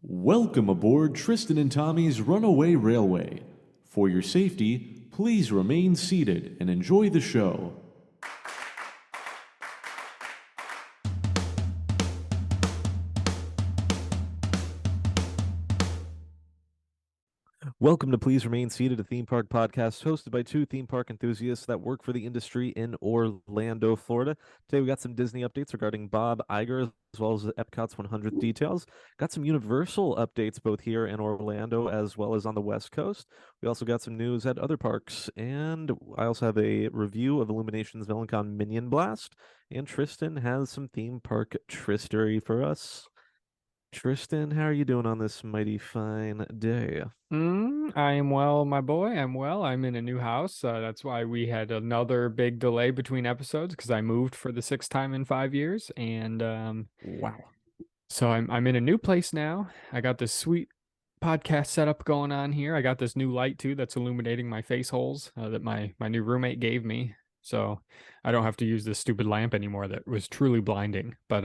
Welcome aboard Tristan and Tommy's Runaway Railway. For your safety, please remain seated and enjoy the show. Welcome to Please Remain Seated, a theme park podcast hosted by two theme park enthusiasts that work for the industry in Orlando, Florida. Today we got some Disney updates regarding Bob Iger as well as Epcot's 100th details. Got some Universal updates both here in Orlando as well as on the West Coast. We also got some news at other parks, and I also have a review of Illumination's VeilonCon Minion Blast, and Tristan has some theme park TRISTory for us. Tristan, how are you doing on this mighty fine day? I am well, my boy. I'm well. I'm in a new house. That's why we had another big delay between episodes because I moved for the sixth time in 5 years, and Wow. so I'm in a new place now. I got this sweet podcast setup going on here. I got this new light too that's illuminating my face holes that my new roommate gave me, so I don't have to use this stupid lamp anymore that was truly blinding. But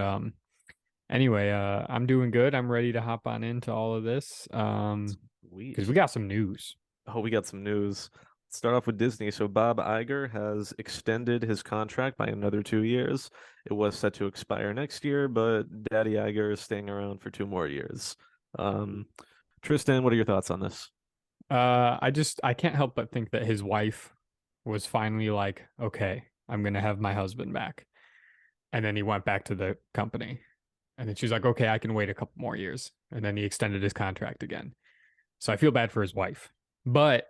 anyway, I'm doing good. I'm ready to hop on into all of this. Because we Sweet. got some news. Oh, we got some news. Let's start off with Disney. So Bob Iger has extended his contract by another 2 years. It was set to expire next year, but Daddy Iger is staying around for 2 more years. Um, Tristan, what are your thoughts on this? I can't help but think that his wife was finally like, okay, I'm gonna have my husband back. And then he went back to the company. And then she's like, okay, I can wait a couple more years. And then he extended his contract again. So I feel bad for his wife. But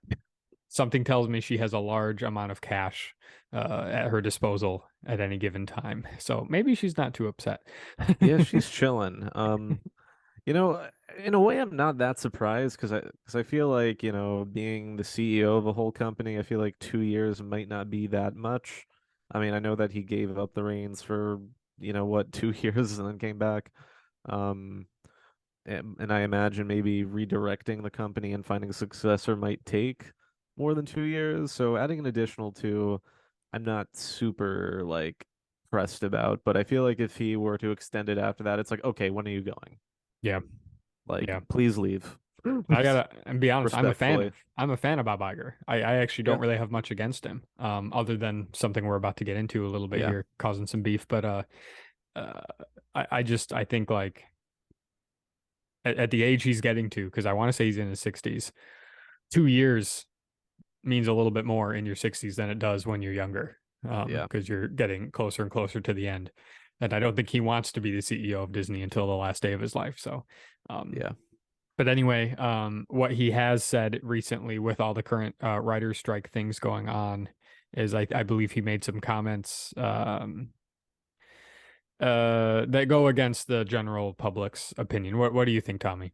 something tells me she has a large amount of cash at her disposal at any given time. So maybe she's not too upset. Yeah, she's chilling. In a way, I'm not that surprised because I feel like, being the CEO of a whole company, I feel like 2 years might not be that much. I mean, I know that he gave up the reins for, 2 years and then came back. Um, and I imagine maybe redirecting the company and finding a successor might take more than 2 years. So adding an additional two, I'm not super like pressed about, but I feel like if he were to extend it after that, it's like, okay, when are you going? Yeah, Like, yeah. please leave. I gotta and be honest, I'm a fan. Respectfully. I'm a fan of Bob Iger. I actually Yeah. don't really have much against him, other than something we're about to get into a little bit Yeah. here, causing some beef. But uh, I think like at the age he's getting to, because I want to say he's in his 60s, 2 years means a little bit more in your 60s than it does when you're younger, Yeah. because you're getting closer and closer to the end. And I don't think he wants to be the CEO of Disney until the last day of his life. So, um, Yeah. but anyway, what he has said recently with all the current writer's strike things going on is I believe he made some comments that go against the general public's opinion. What do you think, Tommy?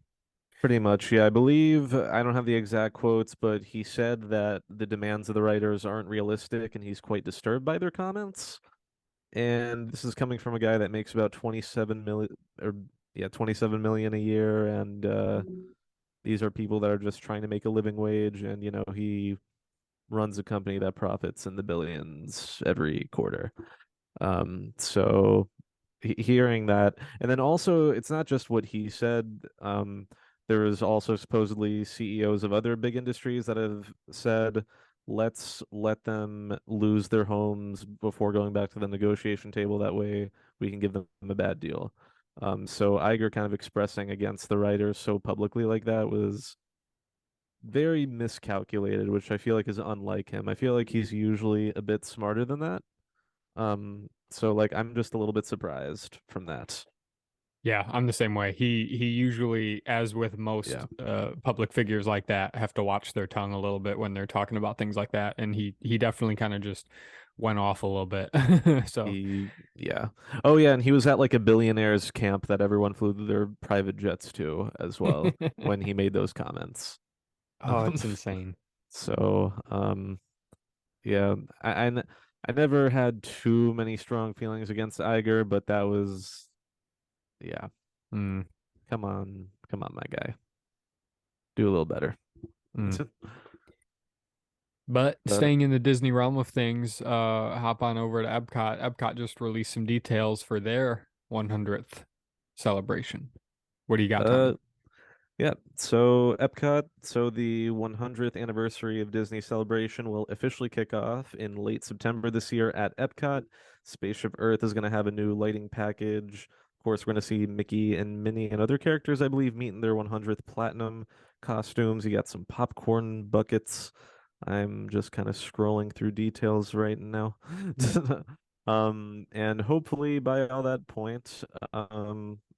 Pretty much. Yeah. I believe I don't have the exact quotes, but he said that the demands of the writers aren't realistic and he's quite disturbed by their comments. And this is coming from a guy that makes about 27 million or yeah, 27 million a year. And these are people that are just trying to make a living wage. And, he runs a company that profits in the billions every quarter. So hearing that, and then also it's not just what he said. There is also supposedly CEOs of other big industries that have said, let's let them lose their homes before going back to the negotiation table. That way we can give them a bad deal. So Iger kind of expressing against the writers so publicly like that was very miscalculated, which I feel like is unlike him. I feel like he's usually a bit smarter than that. So like I'm just a little bit surprised from that. Yeah, I'm the same way. He usually, as with most Yeah. public figures like that, have to watch their tongue a little bit when they're talking about things like that. And he definitely kind of just went off a little bit. So, Yeah. Oh yeah, and he was at like a billionaires camp that everyone flew their private jets to as well when he made those comments. oh, Um, it's insane. so yeah, I never had too many strong feelings against Iger, but that was yeah, Mm, come on, my guy. Do a little better. mm. But But staying in the Disney realm of things, hop on over to Epcot. Epcot just released some details for their 100th celebration. What do you got, uh Tommy? Yeah, so Epcot, so the 100th anniversary of Disney Celebration will officially kick off in late September this year at Epcot. Spaceship Earth is going to have a new lighting package. Of course, we're going to see Mickey and Minnie and other characters, I believe, meet in their 100th Platinum costumes. You got some popcorn buckets. I'm just kind of scrolling through details right now. And hopefully by all that point,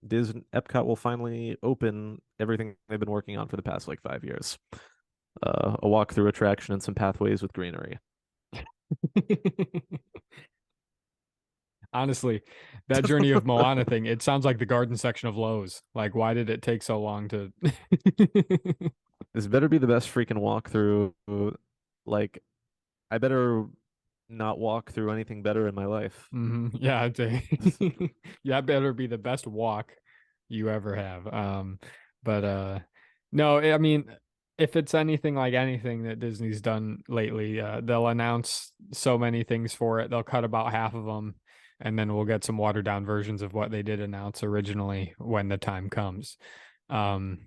Disney Epcot will finally open everything they've been working on for the past like 5 years. A walk-through attraction and some pathways with greenery. Honestly, that Journey of Moana thing, it sounds like the garden section of Lowe's. Like, why did it take so long to? This better be the best freaking walkthrough. Like, I better not walk through anything better in my life. Yeah, yeah, better be the best walk you ever have. But no, I mean, if it's anything like anything that Disney's done lately, they'll announce so many things for it. They'll cut about half of them, and then we'll get some watered down versions of what they did announce originally when the time comes. Um,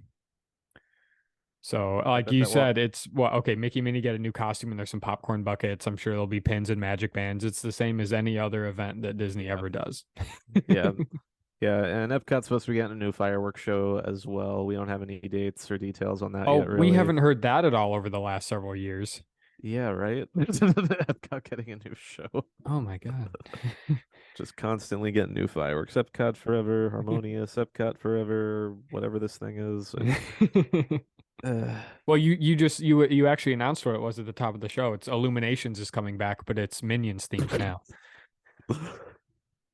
so, I like bet you that walk. said, it's well, okay, Mickey Minnie get a new costume and there's some popcorn buckets. I'm sure there'll be pins and magic bands. It's the same as any other event that Disney Yeah, ever does. yeah, yeah. And Epcot's supposed to be getting a new fireworks show as well. We don't have any dates or details on that Oh, yet, we really. haven't heard that at all over the last several years. Yeah, right. Epcot getting a new show. Oh my God. Just constantly getting new fireworks. Epcot forever, harmonious. Epcot forever, whatever this thing is. Uh, Well, you actually announced what it was at the top of the show. It's Illuminations is coming back, but it's Minions themed now.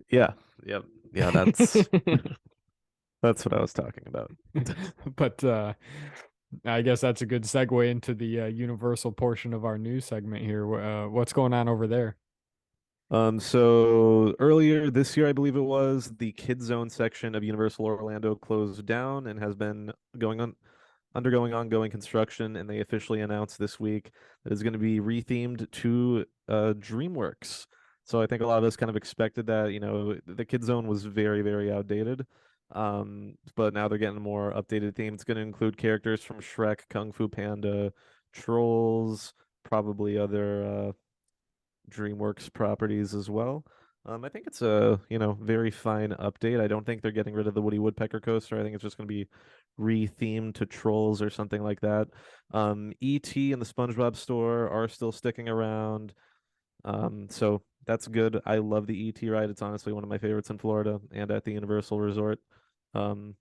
yeah, yep, yeah. That's what I was talking about. But I guess that's a good segue into the Universal portion of our news segment here. What's going on over there? So earlier this year, I believe it was, the Kid Zone section of Universal Orlando closed down and has been going on undergoing ongoing construction, and they officially announced this week that it's going to be rethemed to Dreamworks. So I think a lot of us kind of expected that, the Kid Zone was very, very outdated. But now they're getting a more updated theme. It's going to include characters from Shrek, Kung Fu Panda, Trolls, probably other DreamWorks properties as well. I think it's a, very fine update. I don't think they're getting rid of the Woody Woodpecker coaster. I think it's just going to be re-themed to Trolls or something like that. E.T. and the SpongeBob store are still sticking around. So that's good. I love the E.T. ride. It's honestly one of my favorites in Florida and at the Universal Resort. Um,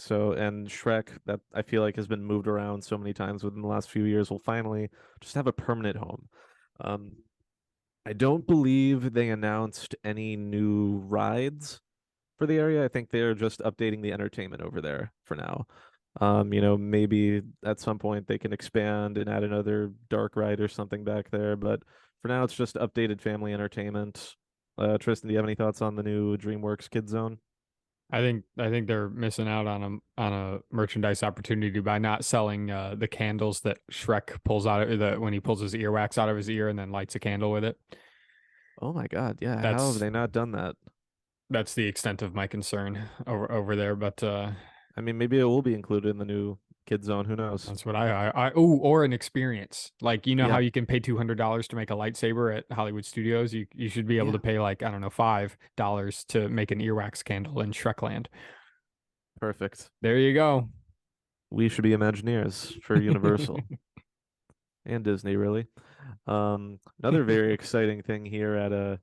and Shrek, that I feel like has been moved around so many times within the last few years, will finally just have a permanent home. Um, I don't believe they announced any new rides for the area. I think they're just updating the entertainment over there for now. Maybe at some point they can expand and add another dark ride or something back there, but for now it's just updated family entertainment. Tristan, do you have any thoughts on the new DreamWorks Kids Zone? I think they're missing out on a merchandise opportunity by not selling the candles that Shrek pulls out of when he pulls his earwax out of his ear and then lights a candle with it. Oh my God, yeah, how have That's they not done that? that's the extent of my concern over there. But I mean, maybe it will be included in the new Kids Zone. Who knows? that's what or an experience. Like you know how Yeah, you can pay $200 to make a lightsaber at Hollywood Studios. You should be able to yeah, pay like I don't know $5 to make an earwax candle in Shrekland. perfect. There you go. We should be Imagineers for Universal and Disney, really. Another very exciting thing here at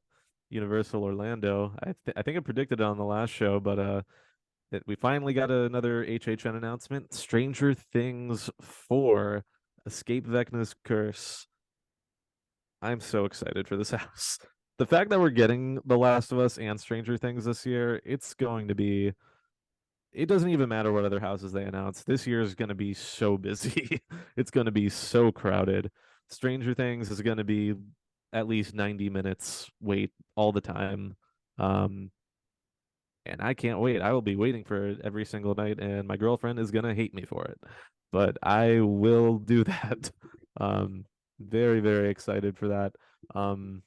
Universal Orlando. I think I predicted it on the last show, but that we finally got another HHN announcement. Stranger Things 4 Escape Vecna's Curse. I'm so excited for this house. The fact that we're getting The Last of Us and Stranger Things this year, it's going to be it doesn't even matter what other houses they announce. This year is going to be so busy. It's going to be so crowded. Stranger Things is going to be at least 90 minutes wait all the time. Um, and I can't wait. I will be waiting for it every single night, and my girlfriend is going to hate me for it. But I will do that. Very, very excited for that. Um,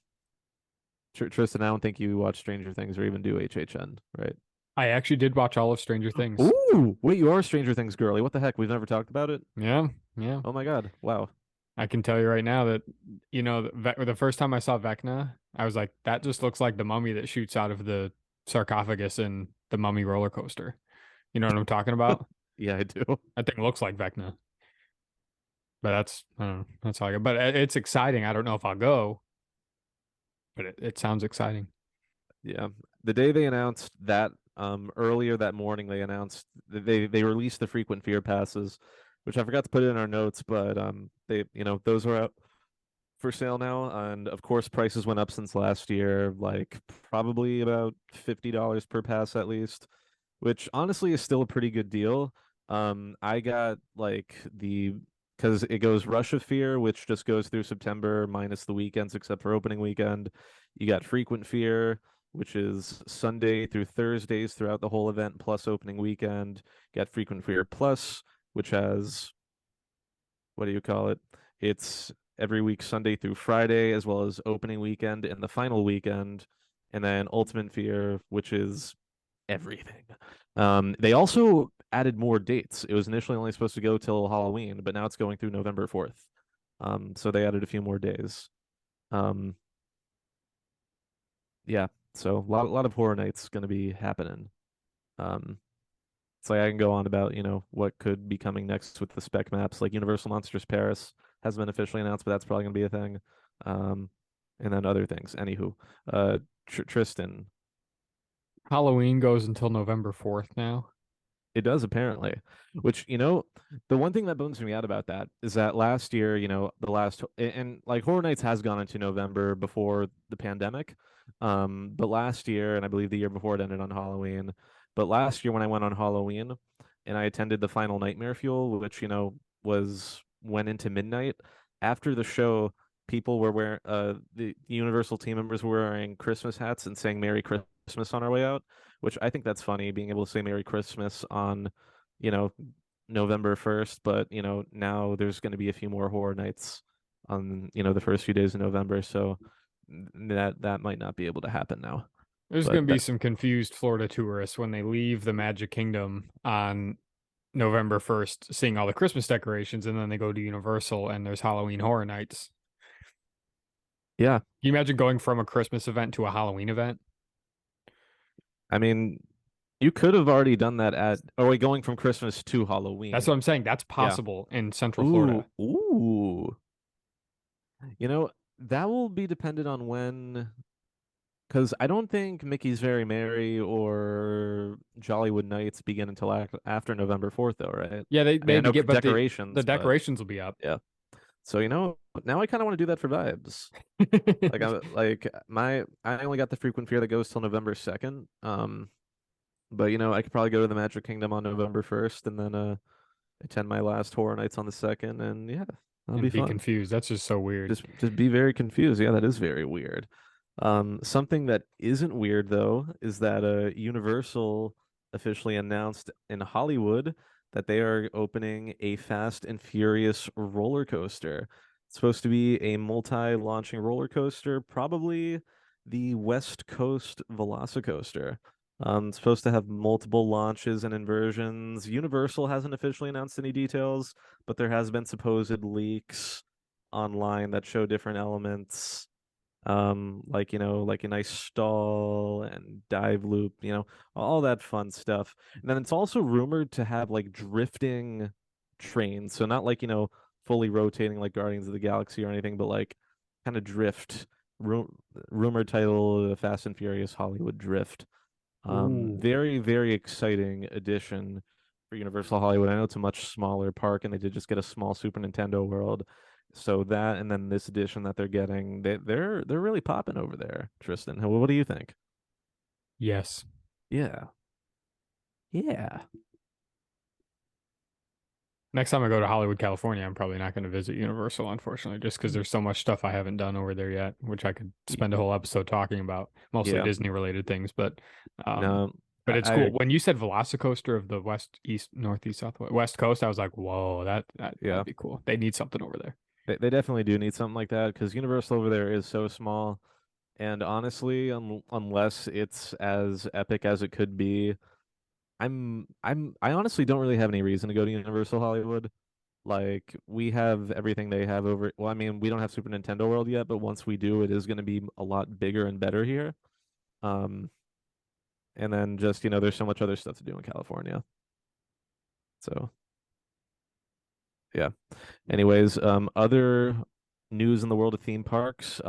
Tristan, I don't think you watch Stranger Things or even do HHN, right? I actually did watch all of Stranger Things. Ooh, wait, you are a Stranger Things girly. What the heck? We've never talked about it. Yeah, yeah. Oh my God. Wow. I can tell you right now that, the first time I saw Vecna, I was like, that just looks like the mummy that shoots out of the sarcophagus in the Mummy roller coaster. You know what I'm talking about? Yeah, I do. That thing looks like Vecna. But I don't know. That's all I got. But it's exciting. I don't know if I'll go, but it sounds exciting. Yeah. The day they announced that, earlier that morning they announced they released the frequent fear passes, which I forgot to put in our notes, but they those are out for sale now, and of course prices went up since last year, like probably about $50 per pass at least, which honestly is still a pretty good deal. I got like the because it goes Rush of Fear, which just goes through September minus the weekends except for opening weekend. You got Frequent Fear, which is Sunday through Thursdays throughout the whole event plus opening weekend. You got Frequent Fear Plus, which has what do you call it? It's every week Sunday through Friday, as well as opening weekend and the final weekend, and then Ultimate Fear, which is everything. They also added more dates. It was initially only supposed to go till Halloween, but now it's going through November 4th. So they added a few more days. Um, yeah, so a lot of horror nights going to be happening. Um, it's like I can go on about, what could be coming next with the spec maps, like Universal Monsters Paris hasn't been officially announced, but that's probably going to be a thing. Um, and then other things. Anywho, Tristan, Halloween goes until November 4th now. it does apparently, which, the one thing that bums me out about that is that last year, the last, and like Horror Nights has gone into November before the pandemic. But last year, and I believe the year before it ended on Halloween, but last year when I went on Halloween and I attended the final Nightmare Fuel, which, went into midnight after the show, people were wearing, the Universal team members were wearing Christmas hats and saying Merry Christmas on our way out, which I think that's funny, being able to say Merry Christmas on, you know, November 1st, but now there's going to be a few more horror nights on, the first few days of November, so that might not be able to happen now. There's But going to be some confused Florida tourists when they leave the Magic Kingdom on November 1st, seeing all the Christmas decorations, and then they go to Universal and there's Halloween Horror Nights. yeah, Can you imagine going from a Christmas event to a Halloween event? I mean, you could have already done that going from Christmas to That's what Halloween. I'm saying. That's Yeah. possible in Central Ooh, Florida. ooh. That will be dependent on when, because I don't think Mickey's Very Merry or Jollywood Nights begin until after November 4th, though, right? Yeah, I mean, I know but the decorations, but decorations will be up. yeah. So now I kind of want to do that for vibes. Like I only got the frequent fear that goes till November 2nd. But I could probably go to the Magic Kingdom on November 1st and then attend my last Horror Nights on the 2nd, and yeah, that'll be And be fun. confused. That's just so weird. Just be very confused. Yeah, that is very weird. Something that isn't weird though is that Universal officially announced in Hollywood that they are opening a Fast and Furious roller coaster. It's supposed to be a multi-launching roller coaster, probably the West Coast Velocicoaster. It's supposed to have multiple launches and inversions. Universal hasn't officially announced any details, but there has been supposed leaks online that show different elements, like like a nice stall and dive loop, all that fun stuff. And then it's also rumored to have like drifting trains, so not like fully rotating like Guardians of the Galaxy or anything, but like kind of drift. Rumored title, Fast and Furious Hollywood Drift. Ooh. Very, very exciting addition for Universal Hollywood. I know it's a much smaller park, and they did just get a small Super Nintendo world. So that, and then this edition that they're getting, they're really popping over there. Tristan, what do you think? Yes. Yeah, yeah, Next time I go to Hollywood, California, I'm probably not going to visit Universal, unfortunately, just because there's so much stuff I haven't done over there yet, which I could spend a whole episode talking about, mostly yeah. Disney related things. Um, No, but it's I cool. When you said Velocicoaster of the West, East, Northeast, Southwest, West Coast, I was like, whoa, that'd yeah. be cool. They need something over there. They definitely do need something like that because Universal over there is so small. And honestly, unless it's as epic as it could be, I honestly don't really have any reason to go to Universal Hollywood. Like we have everything they have over. Well, I mean, we don't have Super Nintendo World yet, but once we do, it is going to be a lot bigger and better here. Um, and then just, there's so much other stuff to do in California. So yeah. Anyways, other news in the world of theme parks.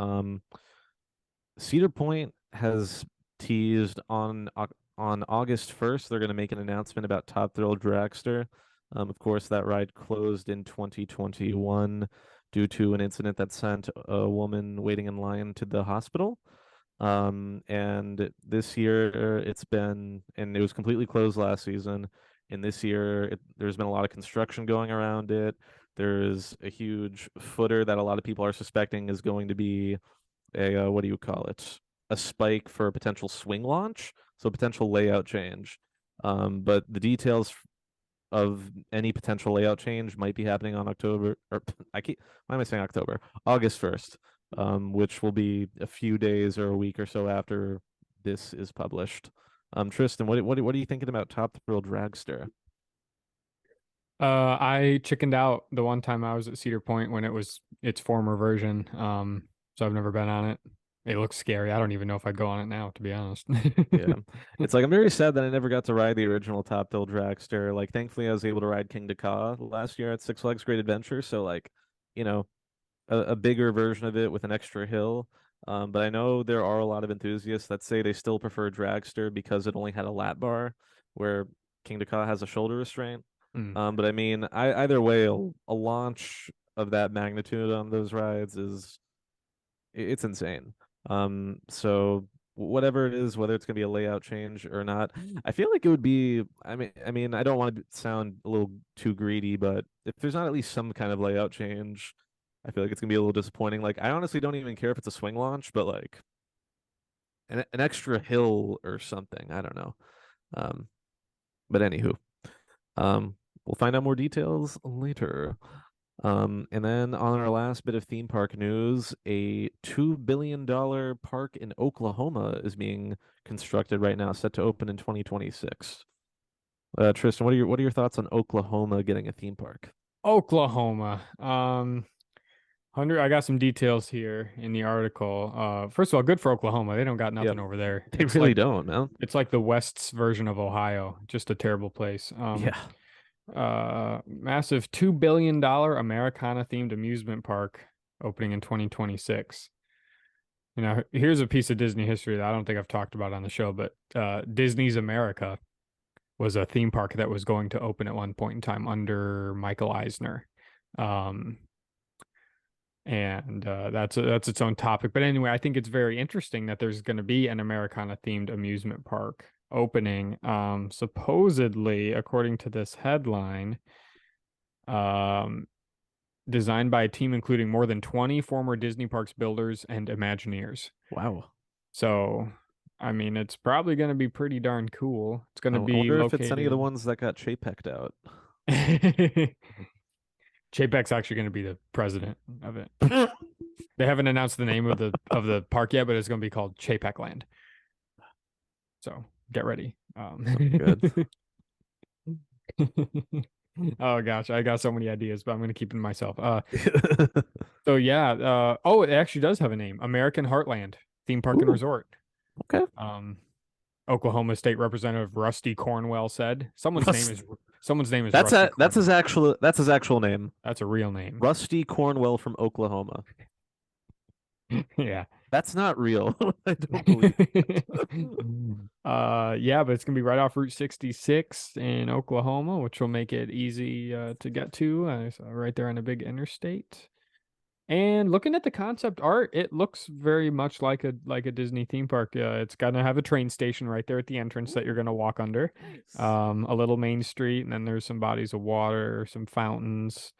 Cedar Point has teased on August 1st, they're going to make an announcement about Top Thrill Dragster. Of course, that ride closed in 2021 due to an incident that sent a woman waiting in line to the hospital. And this year and it was completely closed last season. And this year, there's been a lot of construction going around it. There's a huge footer that a lot of people are suspecting is going to be what do you call it? A spike for a potential swing launch, so potential layout change. But the details of any potential layout change might be happening on October, or why am I saying October? August 1st, which will be a few days or a week or so after this is published. Tristan, what are you thinking about Top Thrill Dragster? I chickened out the one time I was at Cedar Point when it was its former version. So I've never been on it. It looks scary. I don't even know if I'd go on it now, to be honest. Yeah. It's like I'm very sad that I never got to ride the original Top Thrill Dragster. Like thankfully I was able to ride King Ka last year at Six Flags Great Adventure, so like, you know, a bigger version of it with an extra hill. But I know there are a lot of enthusiasts that say they still prefer Dragster because it only had a lap bar, where King Ka has a shoulder restraint. Mm. But I mean, either way, a launch of that magnitude on those rides it's insane. So whatever it is, whether it's gonna be a layout change or not, I feel like it would be. I mean, I don't want to sound a little too greedy, but if there's not at least some kind of layout change, I feel like it's gonna be a little disappointing. Like, I honestly don't even care if it's a swing launch, but like an extra hill or something. I don't know. Um, but anywho, we'll find out more details later. And then on our last bit of theme park news, a $2 billion park in Oklahoma is being constructed right now, set to open in 2026. Tristan, what are your thoughts on Oklahoma getting a theme park? Oklahoma. 100. I got some details here in the article. First of all, good for Oklahoma. They don't got Yeah, nothing over there. they really don't, man. It's like the West's version of Ohio. Just a terrible place. Yeah. Massive $2 billion Americana themed amusement park opening in 2026. You know, here's a piece of Disney history that I don't think I've talked about on the show, but Disney's America was a theme park that was going to open at one point in time under Michael Eisner. Um, and that's its own topic. But anyway, I think it's very interesting that there's going to be an Americana themed amusement park opening. Supposedly, according to this headline, um, designed by a team including more than 20 former Disney parks builders and Imagineers. Wow. So, I mean, it's probably going to be pretty darn cool. It's going to I be wonder if it's any of the located. ones that got Chapek'd out. Chapek's actually going to be the president of it. They haven't announced the name of the park yet, but it's going to be called Chapek Land. So get ready. Good. Oh gosh, I got so many ideas, but I'm going to keep it to myself. So yeah. Oh, it actually does have a name: American Heartland Theme Park and Ooh, Resort. okay. Oklahoma State Representative Rusty Cornwell said someone's name is That's Rusty that's his Cornwell. actual name. That's a real name. Rusty Cornwell from Oklahoma. Yeah. That's not real. I don't believe. Yeah, but it's gonna be right off Route 66 in Oklahoma, which will make it easy to get to. So right there on a big interstate. And looking at the concept art, it looks very much like a Disney theme park. It's gonna have a train station right there at the entrance that you're gonna walk under. Nice. A little main street, and then there's some bodies of water, some fountains.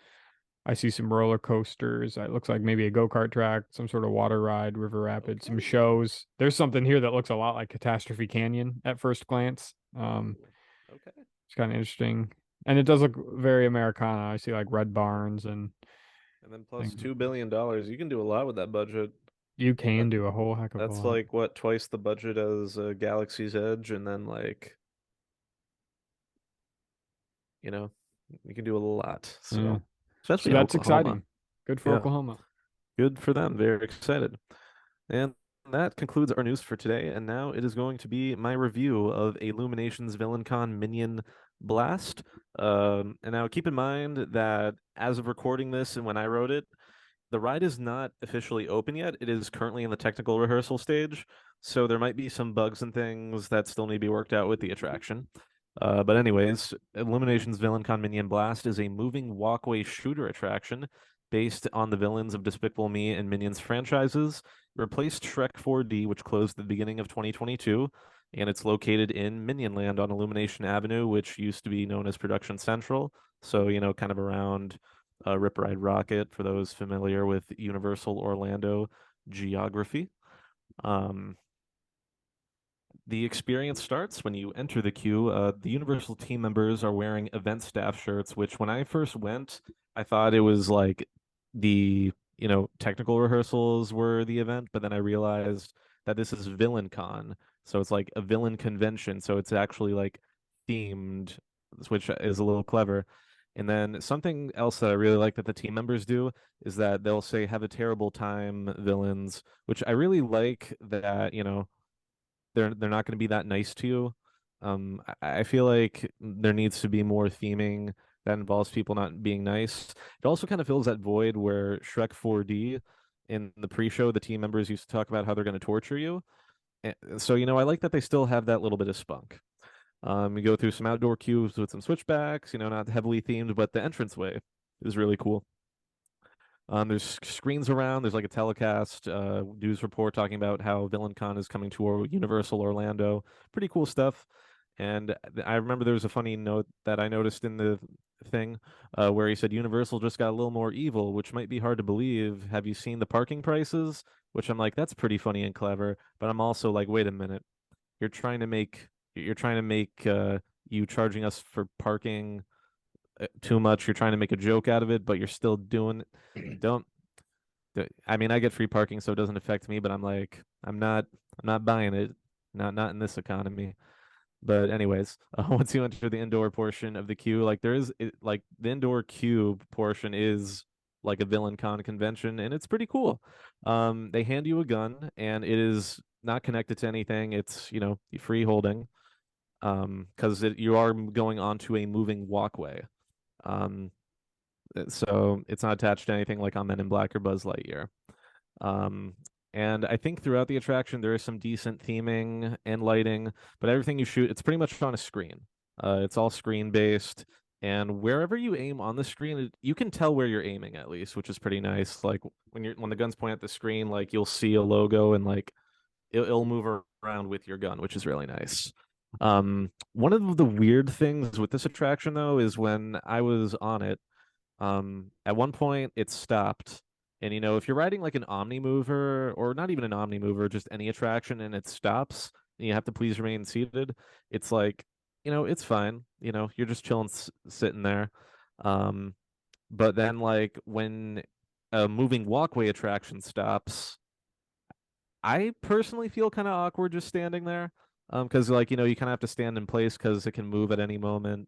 I see some roller coasters. It looks like maybe a go-kart track, some sort of water ride, river rapid, some Okay. shows. There's something here that looks a lot like Catastrophe Canyon at first glance. Okay. It's kind of interesting. And it does look very Americana. I see like red barns and And then plus things. $2 billion. You can do a lot with that budget. You That, can do a whole heck of a that's lot. like what, twice the budget as Galaxy's Edge, and then like, you know, you can do a lot. Yeah. So, So especially in that's Oklahoma. exciting. Good for Yeah, Oklahoma. good for them. Very excited. And that concludes our news for today. And now it is going to be my review of Illumination's VillainCon Minion Blast. And now keep in mind that as of recording this and when I wrote it, the ride is not officially open yet. It is currently in the technical rehearsal stage. So there might be some bugs and things that still need to be worked out with the attraction. But anyways, Illumination's VillainCon Minion Blast is a moving walkway shooter attraction based on the villains of Despicable Me and Minions franchises. It replaced Shrek 4D, which closed at the beginning of 2022, and it's located in Minion Land on Illumination Avenue, which used to be known as Production Central. So, kind of around Rip Ride Rocket for those familiar with Universal Orlando geography. Um, the experience starts when you enter the queue. The Universal team members are wearing event staff shirts, which when I first went, I thought it was like the, technical rehearsals were the event, but then I realized that this is Villain Con. So it's like a villain convention. So it's actually like themed, which is a little clever. And then something else that I really like that the team members do is that they'll say, "Have a terrible time, villains," which I really like that, they're not going to be that nice to you. I feel like there needs to be more theming that involves people not being nice. It also kind of fills that void where Shrek 4D in the pre-show, the team members used to talk about how they're going to torture you. So, I like that they still have that little bit of spunk. You go through some outdoor queues with some switchbacks, not heavily themed, but the entranceway is really cool. There's screens around. There's like a telecast, news report talking about how VillainCon is coming to Universal Orlando. Pretty cool stuff. And I remember there was a funny note that I noticed in the thing where he said Universal just got a little more evil, which might be hard to believe. Have you seen the parking prices? Which I'm like, that's pretty funny and clever. But I'm also like, wait a minute. You're trying to make you charging us for parking too much. You're trying to make a joke out of it, but you're still doing. Don't I mean, I get free parking, so it doesn't affect me, but I'm like, I'm not buying it. Not in this economy. But anyways, once you enter the indoor portion of the queue, like like the indoor queue portion is like a villain con convention, and it's pretty cool. They hand you a gun, and it is not connected to anything. It's free holding, because you are going onto a moving walkway. Um, so it's not attached to anything like on Men in Black or Buzz Lightyear. Um, and I think throughout the attraction there is some decent theming and lighting, but everything you shoot, it's pretty much on a screen. It's all screen based, and wherever you aim on the screen, you can tell where you're aiming at least, which is pretty nice. Like when the guns point at the screen, like you'll see a logo and like it'll move around with your gun, which is really nice. One of the weird things with this attraction though is when I was on it, at one point it stopped. And if you're riding like an Omni Mover or not even an Omni Mover, just any attraction and it stops and you have to please remain seated, it's like, it's fine. You're just chilling, sitting there. Um, but then like when a moving walkway attraction stops, I personally feel kind of awkward just standing there. Because like, you kind of have to stand in place because it can move at any moment,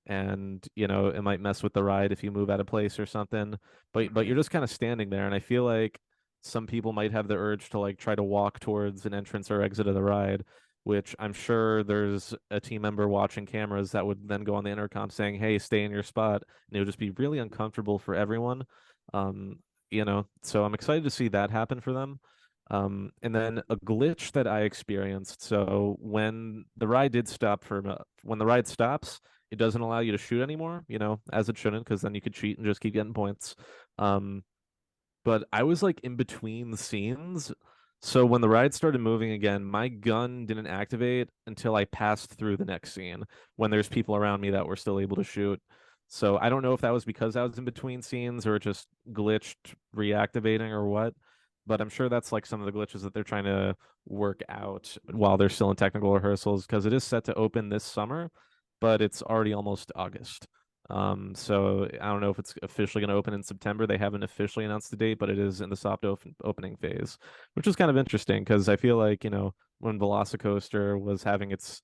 and it might mess with the ride if you move out of place or something. But you're just kind of standing there, and I feel like some people might have the urge to like try to walk towards an entrance or exit of the ride, which I'm sure there's a team member watching cameras that would then go on the intercom saying, "Hey, stay in your spot," and it would just be really uncomfortable for everyone. So I'm excited to see that happen for them. And then a glitch that I experienced. So when the ride stops, it doesn't allow you to shoot anymore, as it shouldn't, because then you could cheat and just keep getting points. Um, but I was like in between the scenes. So when the ride started moving again, my gun didn't activate until I passed through the next scene when there's people around me that were still able to shoot. So I don't know if that was because I was in between scenes or it just glitched reactivating or what, but I'm sure that's like some of the glitches that they're trying to work out while they're still in technical rehearsals because it is set to open this summer, but it's already almost August. So I don't know if it's officially going to open in September. They haven't officially announced the date, but it is in the soft opening phase, which is kind of interesting because I feel like, when Velocicoaster was having its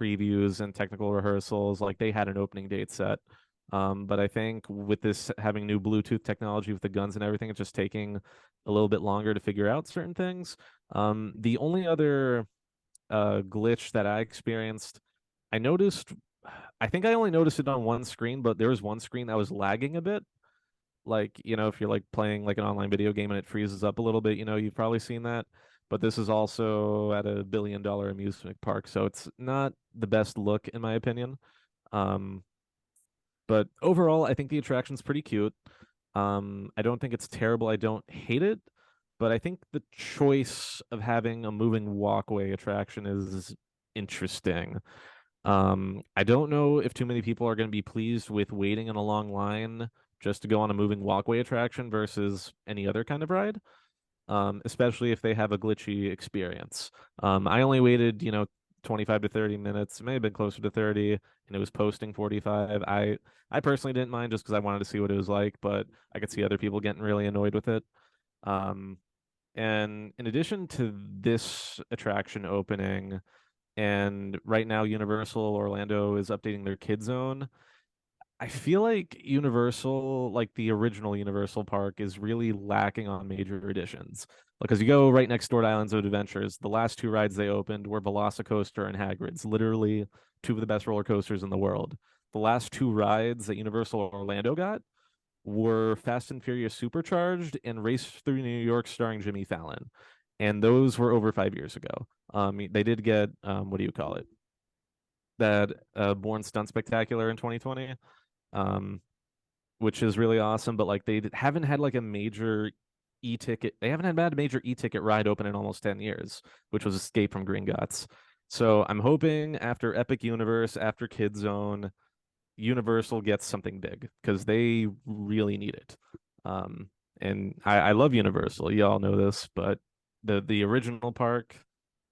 previews and technical rehearsals, like they had an opening date set. But I think with this having new Bluetooth technology with the guns and everything, it's just taking a little bit longer to figure out certain things. The only other glitch that I experienced, I noticed, I think I only noticed it on one screen, but there was one screen that was lagging a bit. Like, if you're like playing like an online video game and it freezes up a little bit, you've probably seen that. But this is also at a $1 billion amusement park, so it's not the best look in my opinion. Um, but overall, I think the attraction's pretty cute. I don't think it's terrible. I don't hate it, but I think the choice of having a moving walkway attraction is interesting. I don't know if too many people are going to be pleased with waiting in a long line just to go on a moving walkway attraction versus any other kind of ride, especially if they have a glitchy experience. I only waited, 25 to 30 minutes. It may have been closer to 30, and it was posting 45. I personally didn't mind just because I wanted to see what it was like, but I could see other people getting really annoyed with it. Um, and in addition to this attraction opening, and right now Universal Orlando is updating their Kid Zone. I feel like Universal, like the original Universal Park, is really lacking on major additions. Because you go right next door to Islands of Adventures, the last two rides they opened were Velocicoaster and Hagrid's, literally two of the best roller coasters in the world. The last two rides that Universal Orlando got were Fast and Furious Supercharged and Race Through New York starring Jimmy Fallon. And those were over 5 years ago. They did get what do you call it? That Born Stunt Spectacular in 2020, um, which is really awesome. But like they haven't had like a major e-ticket. They haven't had a major e-ticket ride open in almost 10 years, which was Escape from Gringotts. So I'm hoping after Epic Universe, after Kid Zone, Universal gets something big because they really need it. And I love Universal. You all know this, but the original park,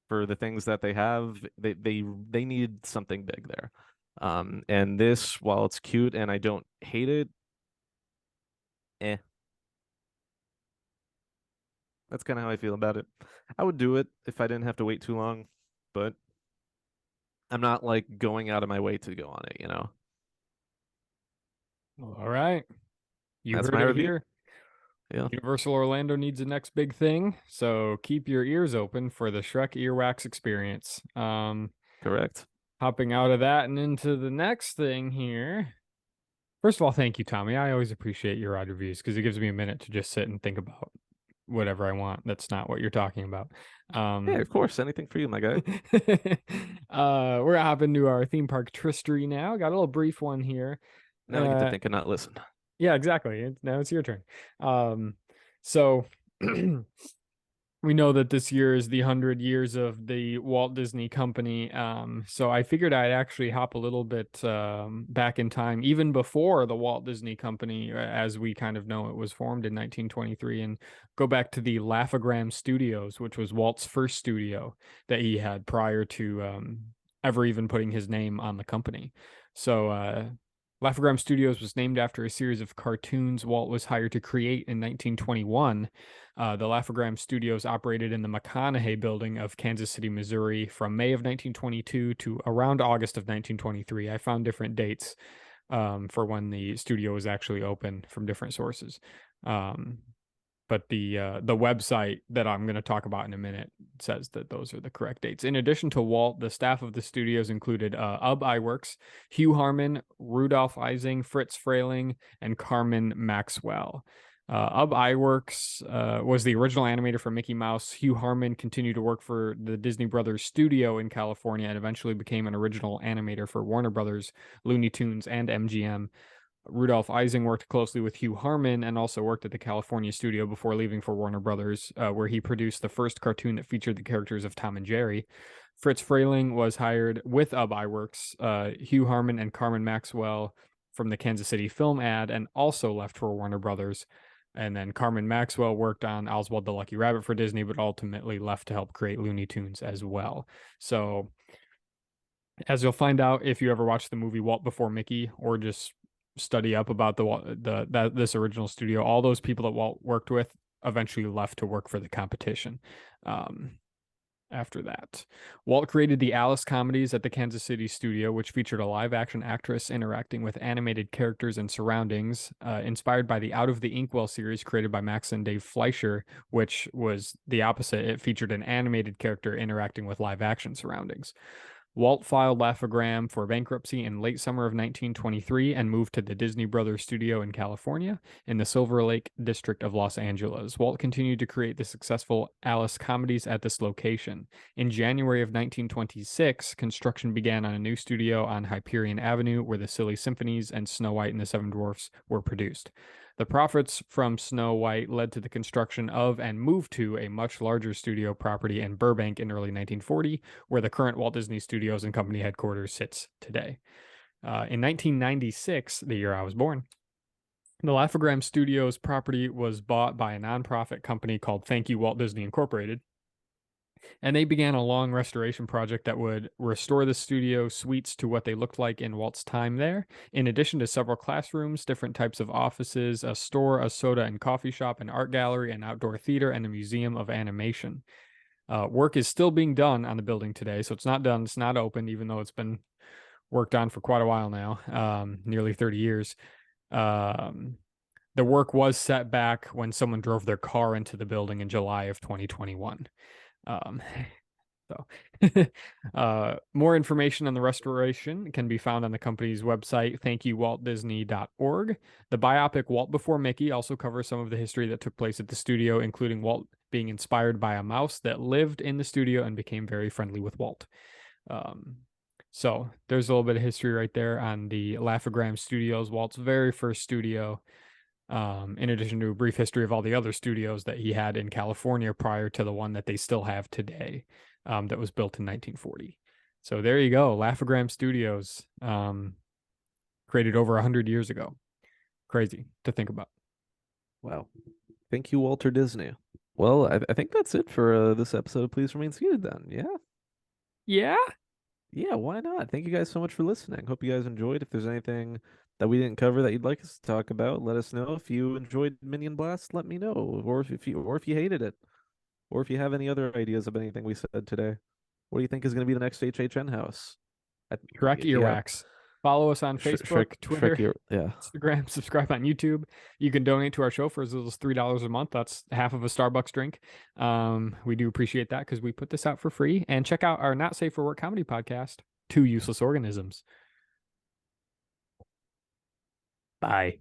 for the things that they have, they need something big there. And this, while it's cute and I don't hate it, eh, that's kind of how I feel about it. I would do it if I didn't have to wait too long, but I'm not like going out of my way to go on it. All right. You That's heard my it review. here. Yeah, Universal Orlando needs the next big thing, so keep your ears open for the Shrek Earwax experience. correct. Hopping out of that and into the next thing here. First of all, thank you, Tommy. I always appreciate your ride reviews because it gives me a minute to just sit and think about whatever I want. That's not what you're talking about. Yeah, of course. Anything for you, my guy. We're gonna hop into our theme park Tristory now. Got a little brief one here. Now I get to think and not listen. Yeah, exactly. Now it's your turn. So we know that this year is the 100 years of the Walt Disney Company. So I figured I'd actually hop a little bit back in time, even before the Walt Disney Company, as we kind of know it was formed in 1923, and go back to the Laugh-O-Gram Studios, which was Walt's first studio that he had prior to ever even putting his name on the company. So Laugh-O-Gram Studios was named after a series of cartoons Walt was hired to create in 1921. The Laugh-O-Gram Studios operated in the McConaughey building of Kansas City, Missouri from May of 1922 to around August of 1923. I found different dates for when the studio was actually open from different sources. But the website that I'm going to talk about in a minute says that those are the correct dates. In addition to Walt, the staff of the studios included Ub Iwerks, Hugh Harman, Rudolph Ising, Fritz Frayling, and Carmen Maxwell. Ub Iwerks was the original animator for Mickey Mouse. Hugh Harman continued to work for the Disney Brothers studio in California and eventually became an original animator for Warner Brothers, Looney Tunes, and MGM. Rudolph Ising worked closely with Hugh Harman and also worked at the California studio before leaving for Warner Brothers, where he produced the first cartoon that featured the characters of Tom and Jerry. Fritz Frayling was hired with Ub Iwerks, Hugh Harman, and Carmen Maxwell from the Kansas City film ad, and also left for Warner Brothers. And then Carmen Maxwell worked on Oswald the Lucky Rabbit for Disney, but ultimately left to help create Looney Tunes as well. So, as you'll find out if you ever watch the movie Walt Before Mickey, or just study up about this original studio, all those people that Walt worked with eventually left to work for the competition. After that, Walt created the Alice comedies at the Kansas City studio, which featured a live-action actress interacting with animated characters and surroundings, inspired by the Out of the Inkwell series created by Max and Dave Fleischer, which was the opposite. It featured an animated character interacting with live-action surroundings. Walt filed Laugh-O-Gram for bankruptcy in late summer of 1923 and moved to the Disney Brothers studio in California in the Silver Lake district of Los Angeles. Walt continued to create the successful Alice comedies at this location. In January of 1926, construction began on a new studio on Hyperion Avenue where the Silly Symphonies and Snow White and the Seven Dwarfs were produced. The profits from Snow White led to the construction of and move to a much larger studio property in Burbank in early 1940, where the current Walt Disney Studios and Company headquarters sits today. In 1996, the year I was born, the Laugh-O-Gram Studios property was bought by a nonprofit company called Thank You Walt Disney Incorporated, and they began a long restoration project that would restore the studio suites to what they looked like in Walt's time there, in addition to several classrooms, different types of offices, a store, a soda and coffee shop, an art gallery, an outdoor theater, and a museum of animation. Work is still being done on the building today, so it's not done, it's not open, even though it's been worked on for quite a while now, nearly 30 years. The work was set back when someone drove their car into the building in July of 2021. More information on the restoration can be found on the company's website, thankyouwaltdisney.org. The biopic Walt Before Mickey also covers some of the history that took place at the studio, including Walt being inspired by a mouse that lived in the studio and became very friendly with Walt. So there's a little bit of history right there on the Laugh-O-Gram Studios, Walt's very first studio. In addition to a brief history of all the other studios that he had in California prior to the one that they still have today, that was built in 1940. So there you go, Laugh-O-Gram Studios, created over 100 years ago. Crazy to think about. Wow. Thank you, Walter Disney. Well, I think that's it for this episode of Please Remain Seated then. Yeah? Yeah? Yeah, why not? Thank you guys so much for listening. Hope you guys enjoyed. If there's anything that we didn't cover that you'd like us to talk about, let us know. If you enjoyed Minion Blast, let me know. Or if you hated it. Or if you have any other ideas of anything we said today. What do you think is going to be the next HHN house? Shrek Earwax. Follow us on Facebook, Twitter, yeah. Instagram, subscribe on YouTube. You can donate to our show for as little as $3 a month. That's half of a Starbucks drink. We do appreciate that because we put this out for free. And check out our Not Safe for Work comedy podcast, Two Useless Organisms. Bye.